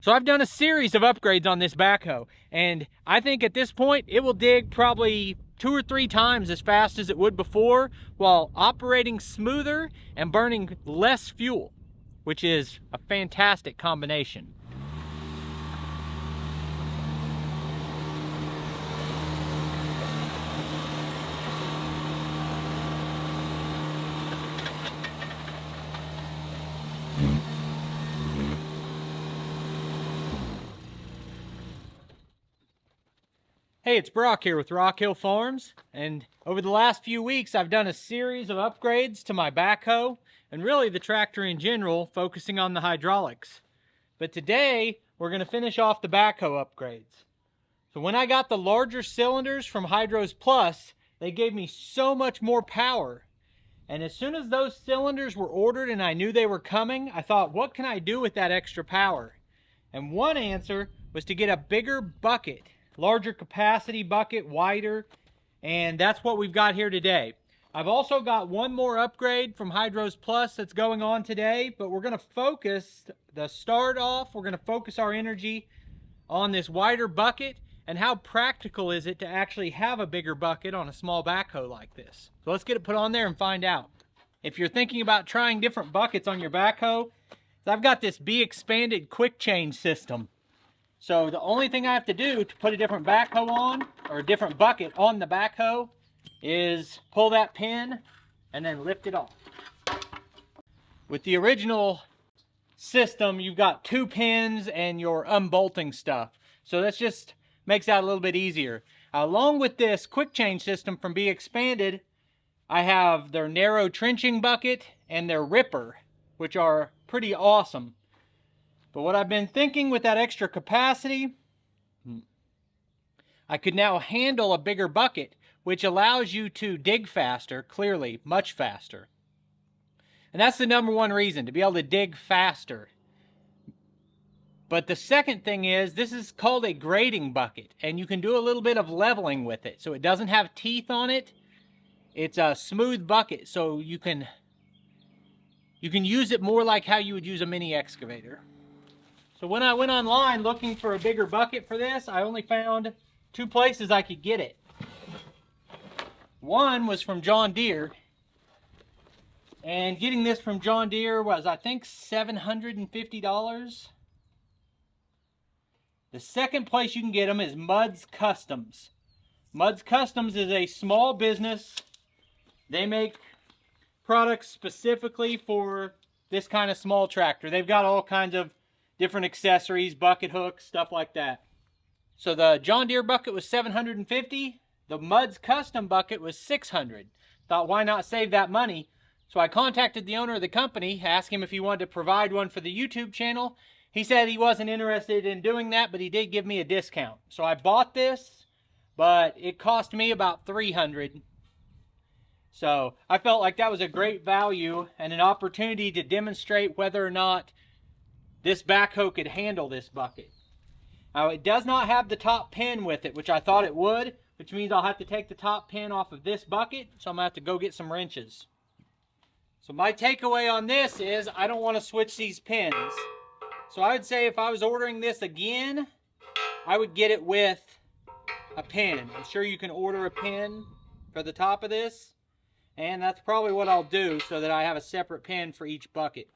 So I've done a series of upgrades on this backhoe, and I think at this point it will dig probably 2 or 3 times as fast as it would before, while operating smoother and burning less fuel, which is a fantastic combination. Hey, it's Brock here with Rock Hill Farms, and over the last few weeks I've done a series of upgrades to my backhoe and really the tractor in general, focusing on the hydraulics. But today we're going to finish off the backhoe upgrades. So when I got the larger cylinders from Hydros Plus, they gave me so much more power. And as soon as those cylinders were ordered and I knew they were coming, I thought, what can I do with that extra power? And one answer was to get a bigger bucket. Larger capacity bucket, wider, and that's what we've got here today. I've also got one more upgrade from Hydros Plus that's going on today, but we're going to focus we're going to focus our energy on this wider bucket and how practical is it to actually have a bigger bucket on a small backhoe like this. So let's get it put on there and find out. If you're thinking about trying different buckets on your backhoe, I've got this Be Expanded quick change system. So the only thing I have to do to put a different backhoe on, or a different bucket on the backhoe, is pull that pin and then lift it off. With the original system, you've got 2 pins and you're unbolting stuff. So that just makes that a little bit easier. Along with this quick change system from Be Expanded, I have their narrow trenching bucket and their ripper, which are pretty awesome. But what I've been thinking with that extra capacity, I could now handle a bigger bucket, which allows you to dig faster, clearly, much faster. And that's the number one reason, to be able to dig faster. But the second thing is, this is called a grading bucket, and you can do a little bit of leveling with it. So it doesn't have teeth on it. It's a smooth bucket, so you can use it more like how you would use a mini excavator. So when I went online looking for a bigger bucket for this, I only found 2 places I could get it. One was from John Deere, and getting this from John Deere was, I think, $750. The second place you can get them is Mudd's Customs. Mudd's Customs is a small business. They make products specifically for this kind of small tractor. They've got all kinds of different accessories, bucket hooks, stuff like that. So the John Deere bucket was $750. The Mudd's Custom bucket was $600. Thought, why not save that money? So I contacted the owner of the company, asked him if he wanted to provide one for the YouTube channel. He said he wasn't interested in doing that, but he did give me a discount. So I bought this, but it cost me about $300. So I felt like that was a great value and an opportunity to demonstrate whether or not this backhoe could handle this bucket. Now, it does not have the top pin with it, which I thought it would, which means I'll have to take the top pin off of this bucket, so I'm going to have to go get some wrenches. So my takeaway on this is I don't want to switch these pins. So I would say if I was ordering this again, I would get it with a pin. I'm sure you can order a pin for the top of this, and that's probably what I'll do so that I have a separate pin for each bucket.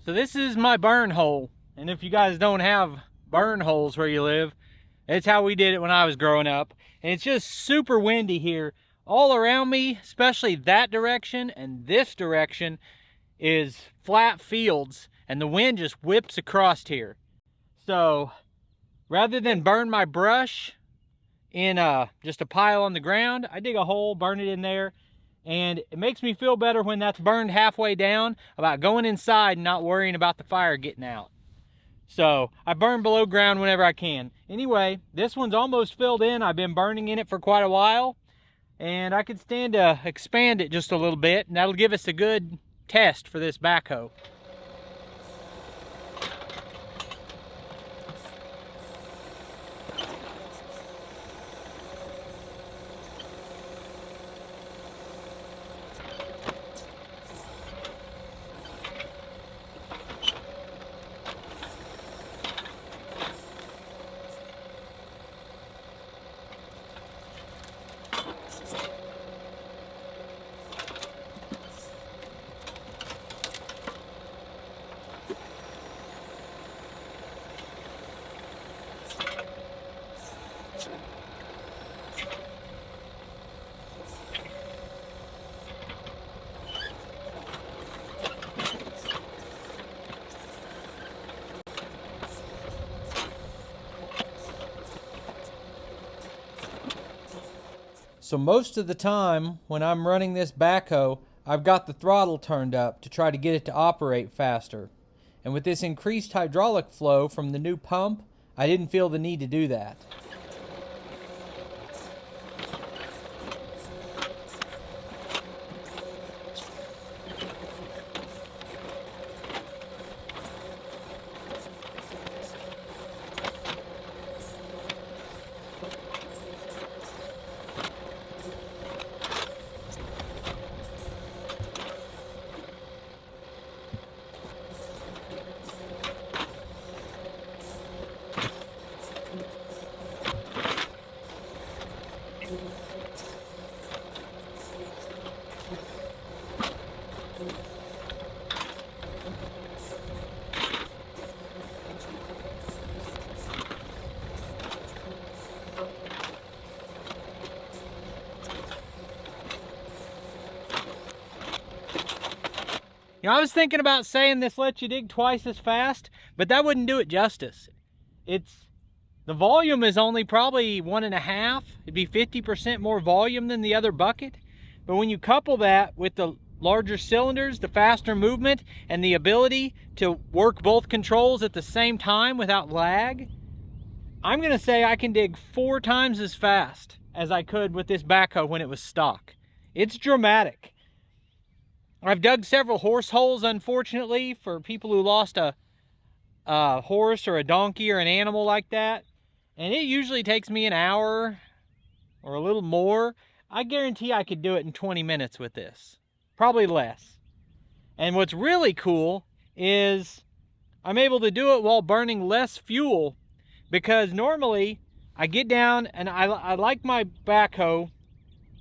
So this is my burn hole, and if you guys don't have burn holes where you live, it's how we did it when I was growing up. And it's just super windy here. All around me, especially that direction and this direction, is flat fields, and the wind just whips across here. So rather than burn my brush in just a pile on the ground, I dig a hole, burn it in there, and it makes me feel better when that's burned halfway down about going inside and not worrying about the fire getting out. So I burn below ground whenever I can. Anyway, this one's almost filled in. I've been burning in it for quite a while, and I could stand to expand it just a little bit, and that'll give us a good test for this backhoe. So most of the time when I'm running this backhoe, I've got the throttle turned up to try to get it to operate faster. And with this increased hydraulic flow from the new pump, I didn't feel the need to do that. You know, I was thinking about saying this lets you dig twice as fast, but that wouldn't do it justice. The volume is only probably 1.5. It'd be 50% more volume than the other bucket. But when you couple that with the larger cylinders, the faster movement, and the ability to work both controls at the same time without lag, I'm gonna say I can dig 4 times as fast as I could with this backhoe when it was stock. It's dramatic. I've dug several horse holes, unfortunately, for people who lost a horse or a donkey or an animal like that. And it usually takes me an hour or a little more. I guarantee I could do it in 20 minutes with this. Probably less. And what's really cool is I'm able to do it while burning less fuel, because normally I get down and I like my backhoe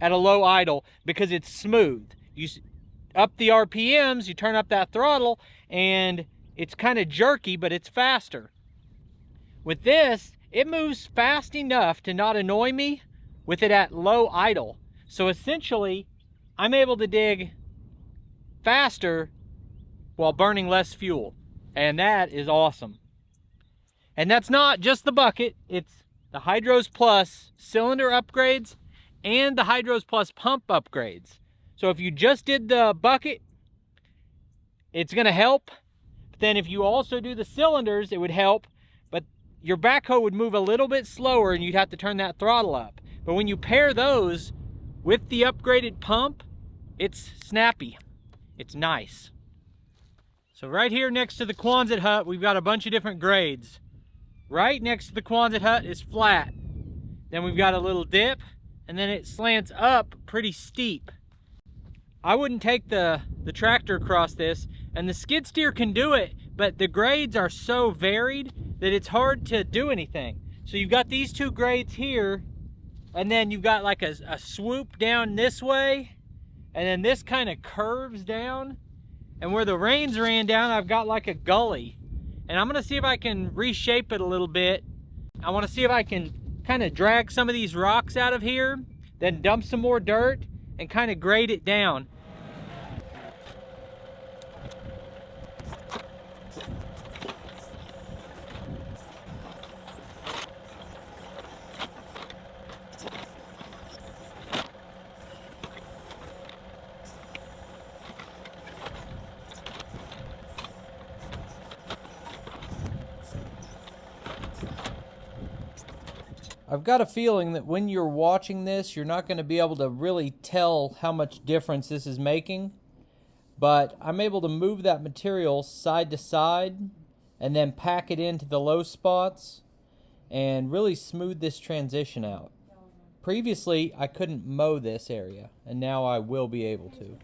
at a low idle because it's smooth. You up the RPMs, you turn up that throttle, and it's kind of jerky, but it's faster. With this, it moves fast enough to not annoy me with it at low idle. So essentially, I'm able to dig faster while burning less fuel. And that is awesome. And that's not just the bucket, it's the Hydros Plus cylinder upgrades and the Hydros Plus pump upgrades. So if you just did the bucket, it's gonna help. But then if you also do the cylinders, it would help, but your backhoe would move a little bit slower and you'd have to turn that throttle up. But when you pair those with the upgraded pump, it's snappy. It's nice. So right here next to the Quonset hut, we've got a bunch of different grades. Right next to the Quonset hut is flat. Then we've got a little dip, and then it slants up pretty steep. I wouldn't take the tractor across this, and the skid steer can do it, but the grades are so varied that it's hard to do anything. So you've got these 2 grades here, and then you've got like a swoop down this way, and then this kind of curves down, and where the reins ran down, I've got like a gully. And I'm gonna see if I can reshape it a little bit. I wanna see if I can kind of drag some of these rocks out of here, then dump some more dirt, and kind of grade it down. I've got a feeling that when you're watching this, you're not going to be able to really tell how much difference this is making. But I'm able to move that material side to side and then pack it into the low spots and really smooth this transition out. Previously, I couldn't mow this area, and now I will be able to.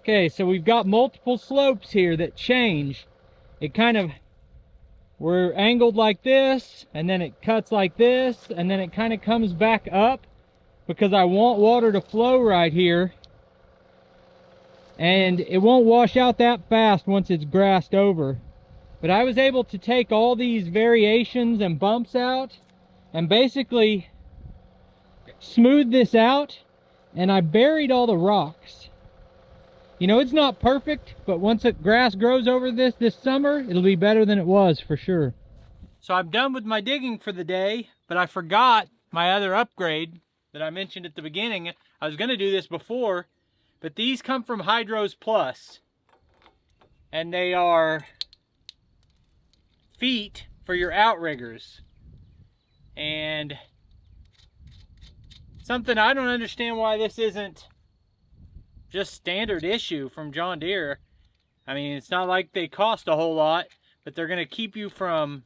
Okay, so we've got multiple slopes here that change. We're angled like this, and then it cuts like this, and then it kind of comes back up because I want water to flow right here. And it won't wash out that fast once it's grassed over. But I was able to take all these variations and bumps out and basically smooth this out, and I buried all the rocks. You know, it's not perfect, but once the grass grows over this summer, it'll be better than it was for sure. So I'm done with my digging for the day, but I forgot my other upgrade that I mentioned at the beginning. I was going to do this before, but these come from Hydros Plus, and they are feet for your outriggers. And something I don't understand why this isn't just standard issue from John Deere. I mean, it's not like they cost a whole lot, but they're going to keep you from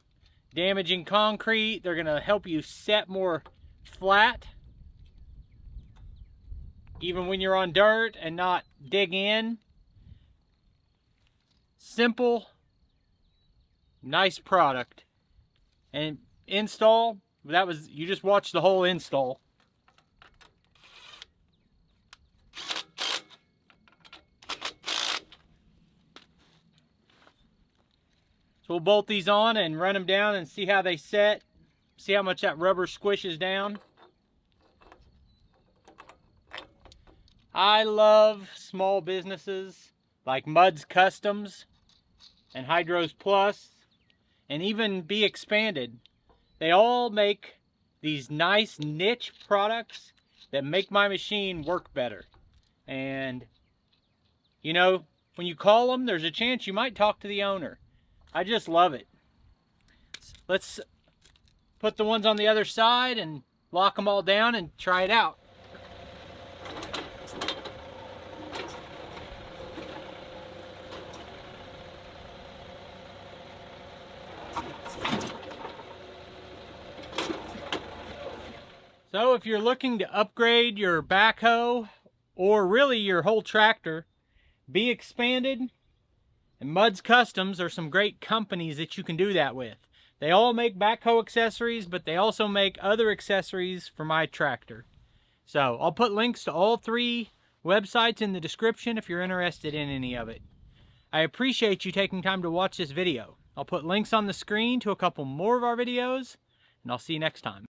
damaging concrete. They're going to help you set more flat, even when you're on dirt, and not dig in. Simple, nice product. And install, you just watched the whole install. So we'll bolt these on and run them down and see how they set. See how much that rubber squishes down. I love small businesses like Mudd's Customs and Hydros Plus, and even Be Expanded. They all make these nice niche products that make my machine work better. And you know, when you call them, there's a chance you might talk to the owner. I just love it. Let's put the ones on the other side and lock them all down and try it out. So if you're looking to upgrade your backhoe or really your whole tractor, Be Expanded and Mudd's Customs are some great companies that you can do that with. They all make backhoe accessories, but they also make other accessories for my tractor. So I'll put links to all three websites in the description if you're interested in any of it. I appreciate you taking time to watch this video. I'll put links on the screen to a couple more of our videos, and I'll see you next time.